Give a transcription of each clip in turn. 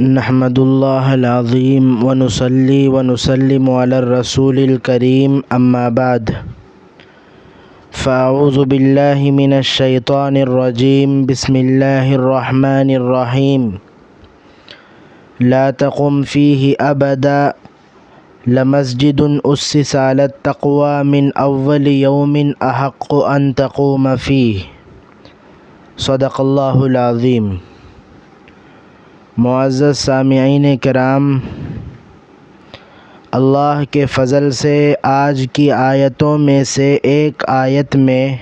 نحمد اللہ العظیم ونصلی ونسلم علی الرسول الکریم اما بعد فاعوذ باللہ من الشیطان الرجیم بسم اللہ الرحمن الرحیم لا تقم فیہ ابدا لمسجد اسس علی التقوی من اول یوم احق ان تقوم فیہ صدق اللہ العظیم۔ معزز سامعین کرام، اللہ کے فضل سے آج کی آیتوں میں سے ایک آیت میں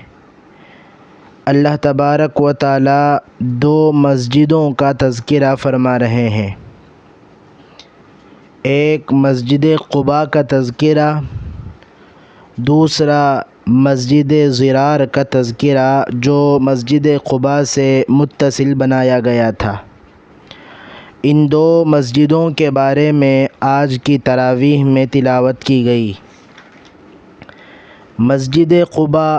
اللہ تبارک و تعالی دو مسجدوں کا تذکرہ فرما رہے ہیں۔ ایک مسجد قباء کا تذکرہ، دوسرا مسجد ضرار کا تذکرہ جو مسجد قباء سے متصل بنایا گیا تھا۔ ان دو مسجدوں کے بارے میں آج کی تراویح میں تلاوت کی گئی۔ مسجد قباء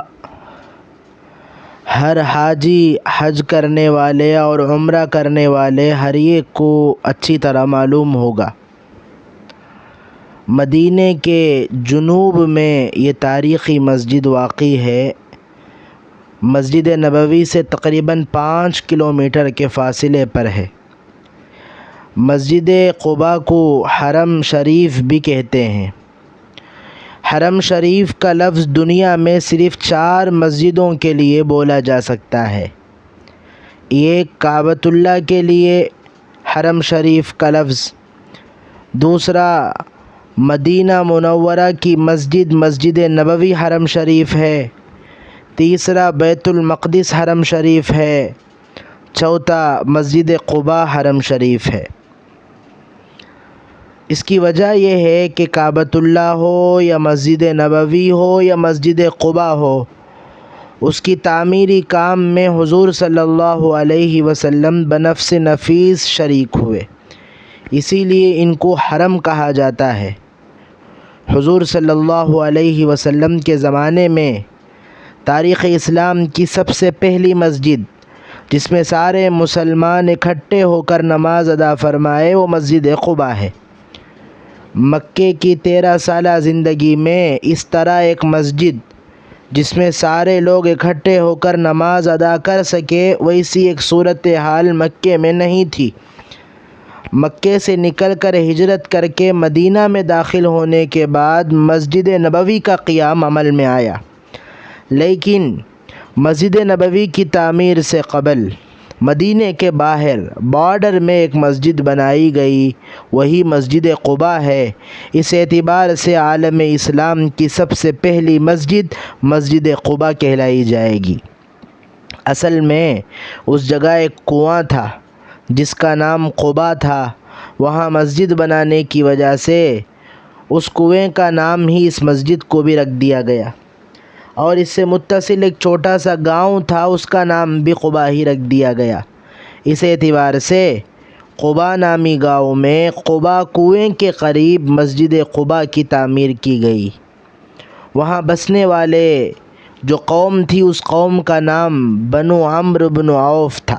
ہر حاجی، حج کرنے والے اور عمرہ کرنے والے ہر ایک کو اچھی طرح معلوم ہوگا۔ مدینہ کے جنوب میں یہ تاریخی مسجد واقع ہے۔ مسجد نبوی سے تقریباً 5 کلومیٹر کے فاصلے پر ہے۔ مسجد قباء کو حرم شریف بھی کہتے ہیں۔ حرم شریف کا لفظ دنیا میں صرف 4 مسجدوں کے لیے بولا جا سکتا ہے۔ ایک کعبۃ اللہ کے لیے حرم شریف کا لفظ، دوسرا مدینہ منورہ کی مسجد نبوی حرم شریف ہے، تیسرا بیت المقدس حرم شریف ہے، چوتھا مسجد قباء حرم شریف ہے۔ اس کی وجہ یہ ہے کہ کعبۃ اللہ ہو یا مسجد نبوی ہو یا مسجد قباء ہو، اس کی تعمیری کام میں حضور صلی اللہ علیہ وسلم بنفس نفیس شریک ہوئے، اسی لیے ان کو حرم کہا جاتا ہے۔ حضور صلی اللہ علیہ وسلم کے زمانے میں تاریخ اسلام کی سب سے پہلی مسجد جس میں سارے مسلمان اکٹھے ہو کر نماز ادا فرمائے وہ مسجد قباء ہے۔ مکے کی 13 سالہ زندگی میں اس طرح ایک مسجد جس میں سارے لوگ اکٹھے ہو کر نماز ادا کر سکے ویسی ایک صورتحال مکے میں نہیں تھی۔ مکے سے نکل کر ہجرت کر کے مدینہ میں داخل ہونے کے بعد مسجد نبوی کا قیام عمل میں آیا، لیکن مسجد نبوی کی تعمیر سے قبل مدینہ کے باہر بارڈر میں ایک مسجد بنائی گئی، وہی مسجد قباء ہے۔ اس اعتبار سے عالم اسلام کی سب سے پہلی مسجد مسجد قباء کہلائی جائے گی۔ اصل میں اس جگہ ایک کنواں تھا جس کا نام قباء تھا، وہاں مسجد بنانے کی وجہ سے اس کنویں کا نام ہی اس مسجد کو بھی رکھ دیا گیا، اور اس سے متصل ایک چھوٹا سا گاؤں تھا، اس کا نام بھی قباء ہی رکھ دیا گیا۔ اس اعتبار سے قباء نامی گاؤں میں قباء کنویں کے قریب مسجد قباء کی تعمیر کی گئی۔ وہاں بسنے والے جو قوم تھی اس قوم کا نام بنو عمرو بن عوف تھا۔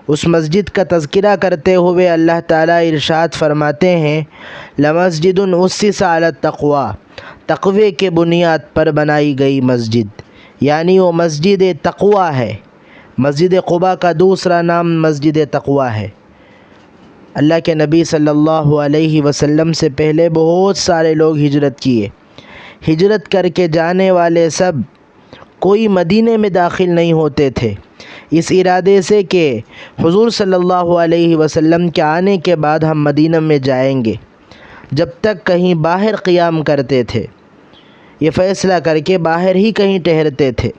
اس مسجد کا تذکرہ کرتے ہوئے اللہ تعالیٰ ارشاد فرماتے ہیں لمسجد اسس علی التقوی، تقوی کے بنیاد پر بنائی گئی مسجد، یعنی وہ مسجد تقوی ہے۔ مسجد قباء کا دوسرا نام مسجد تقوی ہے۔ اللہ کے نبی صلی اللہ علیہ وسلم سے پہلے بہت سارے لوگ ہجرت کیے۔ ہجرت کر کے جانے والے سب کوئی مدینہ میں داخل نہیں ہوتے تھے، اس ارادے سے کہ حضور صلی اللہ علیہ وسلم کے آنے کے بعد ہم مدینہ میں جائیں گے، جب تک کہیں باہر قیام کرتے تھے، یہ فیصلہ کر کے باہر ہی کہیں ٹھہرتے تھے۔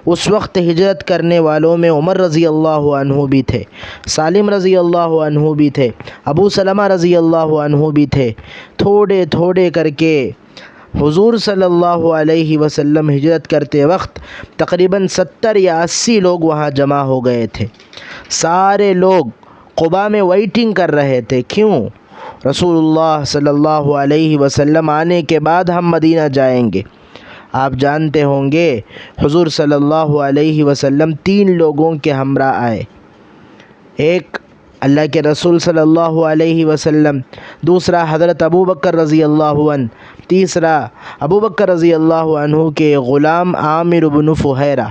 اس وقت ہجرت کرنے والوں میں عمر رضی اللہ عنہ بھی تھے، سالم رضی اللہ عنہ بھی تھے، ابو سلمہ رضی اللہ عنہ بھی تھے۔ تھوڑے تھوڑے کر کے حضور صلی اللہ علیہ وسلم ہجرت کرتے وقت تقریباً 70 یا 80 لوگ وہاں جمع ہو گئے تھے۔ سارے لوگ قباء میں ویٹنگ کر رہے تھے، کیوں؟ رسول اللہ صلی اللہ علیہ وسلم آنے کے بعد ہم مدینہ جائیں گے۔ آپ جانتے ہوں گے حضور صلی اللہ علیہ وسلم 3 لوگوں کے ہمراہ آئے۔ ایک اللہ کے رسول صلی اللہ علیہ وسلم، دوسرا حضرت ابو بکر رضی اللہ عنہ، تیسرا ابو بکر رضی اللہ عنہ کے غلام عامر بن فہیرہ۔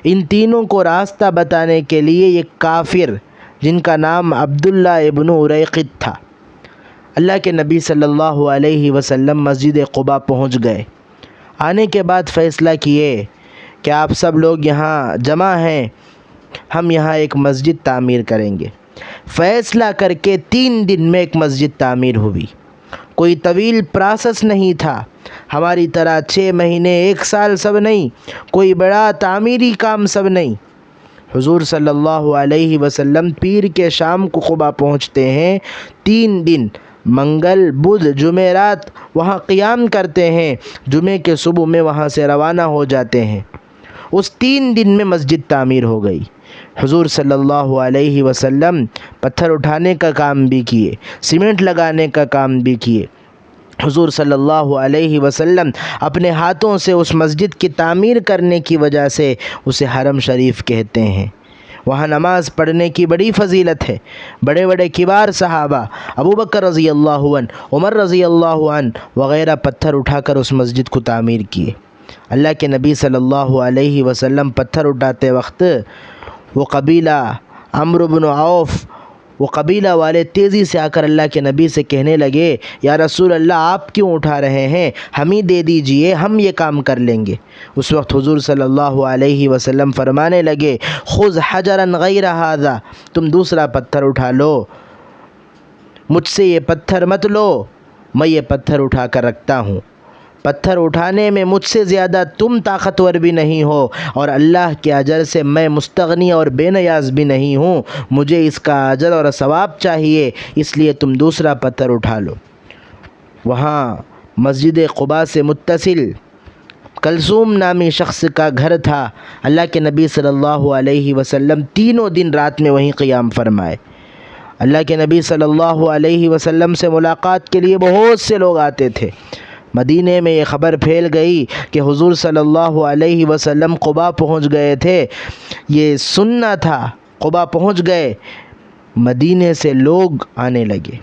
ان تینوں کو راستہ بتانے کے لیے ایک کافر جن کا نام عبداللہ ابن اریقط تھا، اللہ کے نبی صلی اللہ علیہ وسلم مسجد قباء پہنچ گئے۔ آنے کے بعد فیصلہ کیے کہ آپ سب لوگ یہاں جمع ہیں، ہم یہاں ایک مسجد تعمیر کریں گے۔ فیصلہ کر کے 3 دن میں ایک مسجد تعمیر ہوئی۔ کوئی طویل پراسس نہیں تھا، ہماری طرح 6 مہینے 1 سال سب نہیں، کوئی بڑا تعمیری کام سب نہیں۔ حضور صلی اللہ علیہ وسلم پیر کے شام کو قباء پہنچتے ہیں، 3 دن منگل بدھ جمعرات وہاں قیام کرتے ہیں، جمعے کے صبح میں وہاں سے روانہ ہو جاتے ہیں۔ اس 3 دن میں مسجد تعمیر ہو گئی۔ حضور صلی اللہ علیہ وسلم پتھر اٹھانے کا کام بھی کیے، سیمنٹ لگانے کا کام بھی کیے۔ حضور صلی اللہ علیہ وسلم اپنے ہاتھوں سے اس مسجد کی تعمیر کرنے کی وجہ سے اسے حرم شریف کہتے ہیں۔ وہاں نماز پڑھنے کی بڑی فضیلت ہے۔ بڑے بڑے کبار صحابہ ابو بکر رضی اللہ عنہ، عمر رضی اللہ عنہ وغیرہ پتھر اٹھا کر اس مسجد کو تعمیر کیے۔ اللہ کے نبی صلی اللہ علیہ وسلم پتھر اٹھاتے وقت وہ قبیلہ عمرو بن عوف، وہ قبیلہ والے تیزی سے آ کر اللہ کے نبی سے کہنے لگے، یا رسول اللہ آپ کیوں اٹھا رہے ہیں، ہم ہی دے دیجئے، ہم یہ کام کر لیں گے۔ اس وقت حضور صلی اللہ علیہ وسلم فرمانے لگے، خذ حجرا غیر ھذا، تم دوسرا پتھر اٹھا لو، مجھ سے یہ پتھر مت لو، میں یہ پتھر اٹھا کر رکھتا ہوں۔ پتھر اٹھانے میں مجھ سے زیادہ تم طاقتور بھی نہیں ہو، اور اللہ کے اجر سے میں مستغنی اور بے نیاز بھی نہیں ہوں، مجھے اس کا اجر اور ثواب چاہیے، اس لیے تم دوسرا پتھر اٹھا لو۔ وہاں مسجد قباء سے متصل کلثوم نامی شخص کا گھر تھا۔ اللہ کے نبی صلی اللہ علیہ وسلم 3 دن رات میں وہیں قیام فرمائے۔ اللہ کے نبی صلی اللہ علیہ وسلم سے ملاقات کے لیے بہت سے لوگ آتے تھے۔ مدینے میں یہ خبر پھیل گئی کہ حضور صلی اللہ علیہ وسلم قباء پہنچ گئے تھے، یہ سننا تھا، قباء پہنچ گئے۔ مدینے سے لوگ آنے لگے۔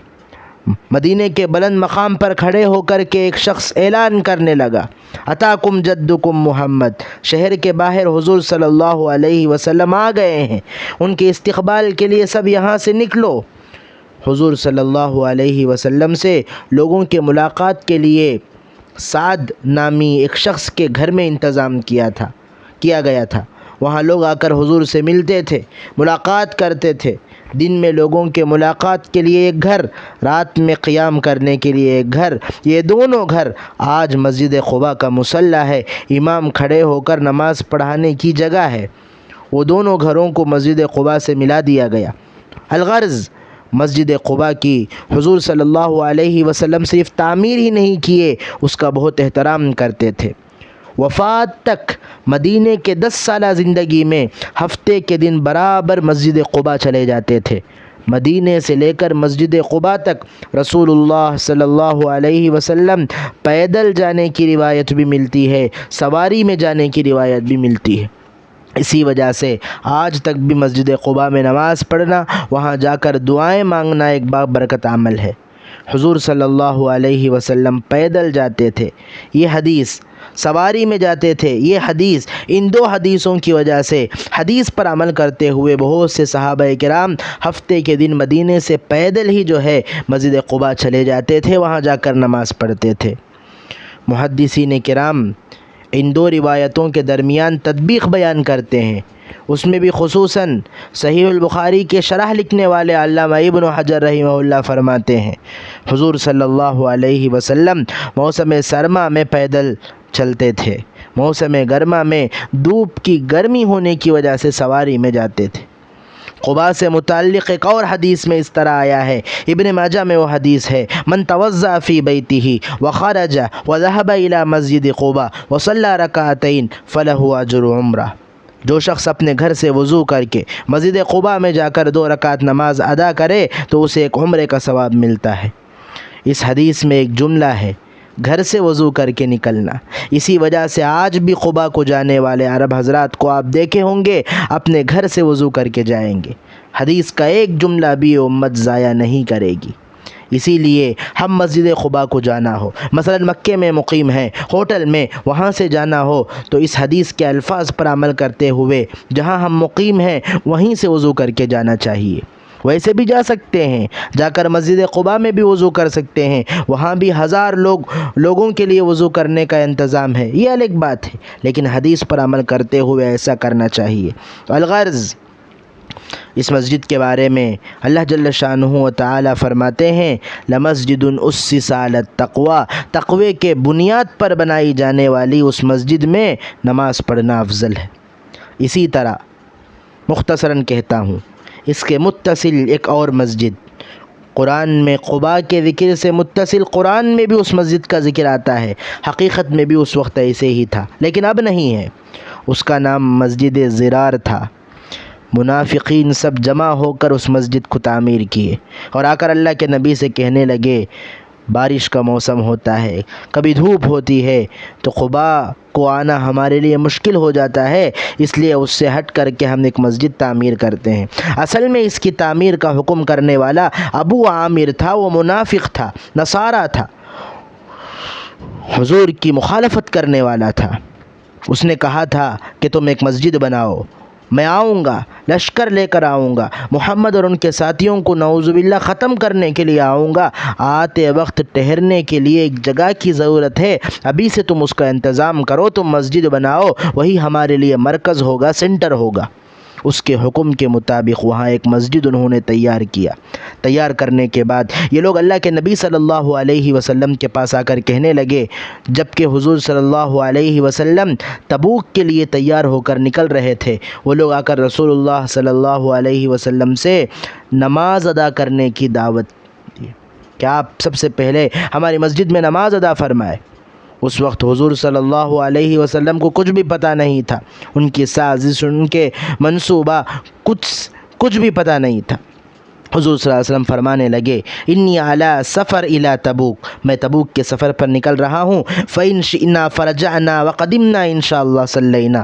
مدینے کے بلند مقام پر کھڑے ہو کر کے ایک شخص اعلان کرنے لگا، اتاکم جدکم محمد، شہر کے باہر حضور صلی اللہ علیہ وسلم آ گئے ہیں، ان کے استقبال کے لیے سب یہاں سے نکلو۔ حضور صلی اللہ علیہ وسلم سے لوگوں کے ملاقات کے لیے سعد نامی ایک شخص کے گھر میں انتظام کیا گیا تھا۔ وہاں لوگ آ کر حضور سے ملتے تھے، ملاقات کرتے تھے۔ دن میں لوگوں کے ملاقات کے لیے ایک گھر، رات میں قیام کرنے کے لیے ایک گھر، یہ دونوں گھر آج مسجد قباء کا مصلی ہے، امام کھڑے ہو کر نماز پڑھانے کی جگہ ہے۔ وہ دونوں گھروں کو مسجد قباء سے ملا دیا گیا۔ الغرض مسجد قباء کی حضور صلی اللہ علیہ وسلم صرف تعمیر ہی نہیں کیے، اس کا بہت احترام کرتے تھے۔ وفات تک مدینے کے 10 سالہ زندگی میں ہفتے کے دن برابر مسجد قباء چلے جاتے تھے۔ مدینے سے لے کر مسجد قباء تک رسول اللہ صلی اللہ علیہ وسلم پیدل جانے کی روایت بھی ملتی ہے، سواری میں جانے کی روایت بھی ملتی ہے۔ اسی وجہ سے آج تک بھی مسجد قباء میں نماز پڑھنا، وہاں جا کر دعائیں مانگنا ایک بابرکت عمل ہے۔ حضور صلی اللہ علیہ وسلم پیدل جاتے تھے، یہ حدیث، سواری میں جاتے تھے، یہ حدیث، ان 2 حدیثوں کی وجہ سے حدیث پر عمل کرتے ہوئے بہت سے صحابہ کرام ہفتے کے دن مدینے سے پیدل ہی جو ہے مسجد قباء چلے جاتے تھے، وہاں جا کر نماز پڑھتے تھے۔ محدثین کرام ان 2 روایتوں کے درمیان تطبیق بیان کرتے ہیں، اس میں بھی خصوصاً صحیح البخاری کے شرح لکھنے والے علامہ ابن حجر رحمہ اللہ فرماتے ہیں، حضور صلی اللہ علیہ وسلم موسم سرما میں پیدل چلتے تھے، موسم گرما میں دھوپ کی گرمی ہونے کی وجہ سے سواری میں جاتے تھے۔ قباء سے متعلق ایک اور حدیث میں اس طرح آیا ہے، ابن ماجہ میں وہ حدیث ہے، من توضأ فی بیتہ وخرج وذهب الی مسجد قباء وصلی رکعتین فلہ اجر عمرہ، جو شخص اپنے گھر سے وضو کر کے مسجد قباء میں جا کر 2 رکعت نماز ادا کرے تو اسے ایک عمرے کا ثواب ملتا ہے۔ اس حدیث میں ایک جملہ ہے، گھر سے وضو کر کے نکلنا۔ اسی وجہ سے آج بھی قباء کو جانے والے عرب حضرات کو آپ دیکھے ہوں گے اپنے گھر سے وضو کر کے جائیں گے۔ حدیث کا ایک جملہ بھی امت ضائع نہیں کرے گی۔ اسی لیے ہم مسجد قباء کو جانا ہو، مثلا مکے میں مقیم ہیں، ہوٹل میں، وہاں سے جانا ہو تو اس حدیث کے الفاظ پر عمل کرتے ہوئے جہاں ہم مقیم ہیں وہیں سے وضو کر کے جانا چاہیے۔ ویسے بھی جا سکتے ہیں، جا کر مسجد قباء میں بھی وضو کر سکتے ہیں، وہاں بھی ہزار لوگوں کے لیے وضو کرنے کا انتظام ہے، یہ الگ بات ہے، لیکن حدیث پر عمل کرتے ہوئے ایسا کرنا چاہیے۔ الغرض اس مسجد کے بارے میں اللہ جل شانہ و تعالی فرماتے ہیں لمسجد اسس علی التقوی، تقوی کے بنیاد پر بنائی جانے والی اس مسجد میں نماز پڑھنا افضل ہے۔ اسی طرح مختصراً کہتا ہوں، اس کے متصل ایک اور مسجد قرآن میں قباء کے ذکر سے متصل قرآن میں بھی اس مسجد کا ذکر آتا ہے، حقیقت میں بھی اس وقت ایسے ہی تھا لیکن اب نہیں ہے، اس کا نام مسجد ضرار تھا۔ منافقین سب جمع ہو کر اس مسجد کو تعمیر کیے اور آ کر اللہ کے نبی سے کہنے لگے بارش کا موسم ہوتا ہے، کبھی دھوپ ہوتی ہے تو قباء کو آنا ہمارے لیے مشکل ہو جاتا ہے، اس لیے اس سے ہٹ کر کے ہم ایک مسجد تعمیر کرتے ہیں۔ اصل میں اس کی تعمیر کا حکم کرنے والا ابو عامر تھا، وہ منافق تھا، نصارہ تھا، حضور کی مخالفت کرنے والا تھا۔ اس نے کہا تھا کہ تم ایک مسجد بناؤ، میں آؤں گا، لشکر لے کر آؤں گا، محمد اور ان کے ساتھیوں کو نعوذ باللہ ختم کرنے کے لیے آؤں گا، آتے وقت ٹھہرنے کے لیے ایک جگہ کی ضرورت ہے، ابھی سے تم اس کا انتظام کرو، تم مسجد بناؤ، وہی ہمارے لیے مرکز ہوگا، سینٹر ہوگا۔ اس کے حکم کے مطابق وہاں ایک مسجد انہوں نے تیار کیا۔ تیار کرنے کے بعد یہ لوگ اللہ کے نبی صلی اللہ علیہ وسلم کے پاس آ کر کہنے لگے، جبکہ حضور صلی اللہ علیہ وسلم تبوک کے لیے تیار ہو کر نکل رہے تھے، وہ لوگ آ کر رسول اللہ صلی اللہ علیہ وسلم سے نماز ادا کرنے کی دعوت دی کہ آپ سب سے پہلے ہماری مسجد میں نماز ادا فرمائے۔ اس وقت حضور صلی اللہ علیہ وسلم کو کچھ بھی پتہ نہیں تھا، ان کی سازش، ان کے منصوبہ کچھ بھی پتہ نہیں تھا۔ حضور صلی اللہ علیہ وسلم فرمانے لگے انی علی سفر الی تبوک، میں تبوک کے سفر پر نکل رہا ہوں، فإن شئنا فرجعنا وقدمنا انشاءاللہ صلینا،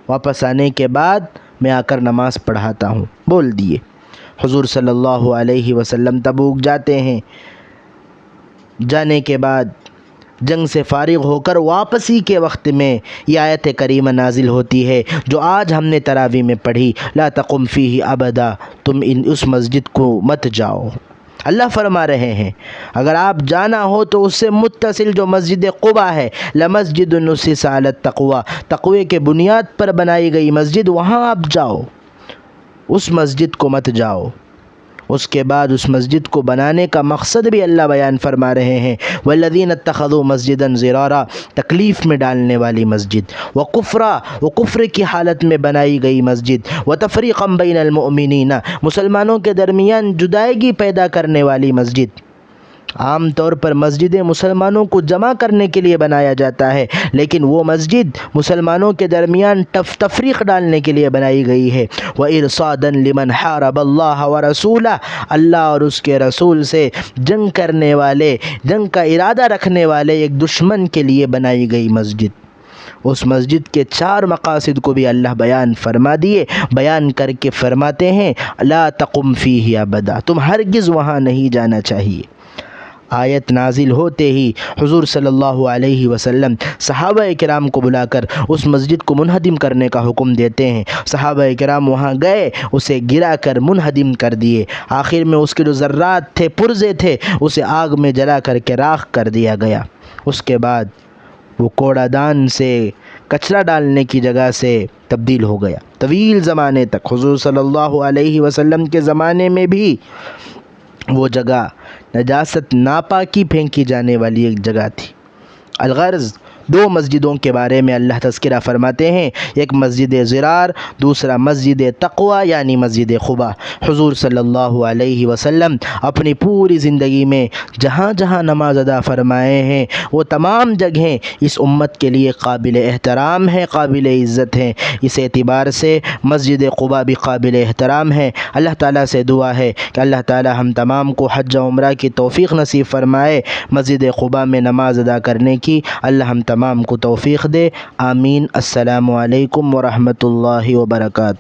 واپس آنے کے بعد میں آ کر نماز پڑھاتا ہوں، بول دیے۔ حضور صلی اللہ علیہ وسلم تبوک جاتے ہیں، جانے کے بعد جنگ سے فارغ ہو کر واپسی کے وقت میں یہ آیت کریمہ نازل ہوتی ہے جو آج ہم نے تراویح میں پڑھی، لا تقم فیہ ابدا، تم اس مسجد کو مت جاؤ۔ اللہ فرما رہے ہیں اگر آپ جانا ہو تو اس سے متصل جو مسجد قباء ہے، لمسجد اسس علی التقوی، تقوی کے بنیاد پر بنائی گئی مسجد، وہاں آپ جاؤ، اس مسجد کو مت جاؤ۔ اس کے بعد اس مسجد کو بنانے کا مقصد بھی اللہ بیان فرما رہے ہیں، والذین اتخذوا مسجدا ضرارا، تکلیف میں ڈالنے والی مسجد، وکفر کی حالت میں بنائی گئی مسجد، وتفریقا بین المؤمنین، مسلمانوں کے درمیان جدائیگی پیدا کرنے والی مسجد۔ عام طور پر مسجدیں مسلمانوں کو جمع کرنے کے لیے بنایا جاتا ہے، لیکن وہ مسجد مسلمانوں کے درمیان تفریق ڈالنے کے لیے بنائی گئی ہے۔ وَإِرْصَادًا لِمَنْ حَارَبَ اللَّهَ وَرَسُولَهُ، اللہ اور اس کے رسول سے جنگ کرنے والے، جنگ کا ارادہ رکھنے والے ایک دشمن کے لیے بنائی گئی مسجد۔ اس مسجد کے 4 مقاصد کو بھی اللہ بیان فرما دیے، بیان کر کے فرماتے ہیں لا تقم فیہ ابدا، تم ہرگز وہاں نہیں جانا چاہیے۔ آیت نازل ہوتے ہی حضور صلی اللہ علیہ وسلم صحابہ کرام کو بلا کر اس مسجد کو منہدم کرنے کا حکم دیتے ہیں۔ صحابہ کرام وہاں گئے، اسے گرا کر منہدم کر دیے، آخر میں اس کے جو ذرات تھے، پرزے تھے، اسے آگ میں جلا کر کے راکھ کر دیا گیا۔ اس کے بعد وہ کوڑا دان سے، کچرا ڈالنے کی جگہ سے تبدیل ہو گیا۔ طویل زمانے تک حضور صلی اللہ علیہ وسلم کے زمانے میں بھی وہ جگہ نجاست، ناپاکی پھینکی جانے والی ایک جگہ تھی۔ الغرض 2 مسجدوں کے بارے میں اللہ تذکرہ فرماتے ہیں، ایک مسجد ضرار، دوسرا مسجد تقوی یعنی مسجد قباء۔ حضور صلی اللہ علیہ وسلم اپنی پوری زندگی میں جہاں جہاں نماز ادا فرمائے ہیں وہ تمام جگہیں اس امت کے لیے قابل احترام ہیں، قابل عزت ہیں۔ اس اعتبار سے مسجد قباء بھی قابل احترام ہے۔ اللہ تعالیٰ سے دعا ہے کہ اللہ تعالیٰ ہم تمام کو حج و عمرہ کی توفیق نصیب فرمائے، مسجد قباء میں نماز ادا کرنے کی اللہ ہم تمام کو توفیق دے، آمین۔ السلام علیکم ورحمۃ اللہ وبرکاتہ۔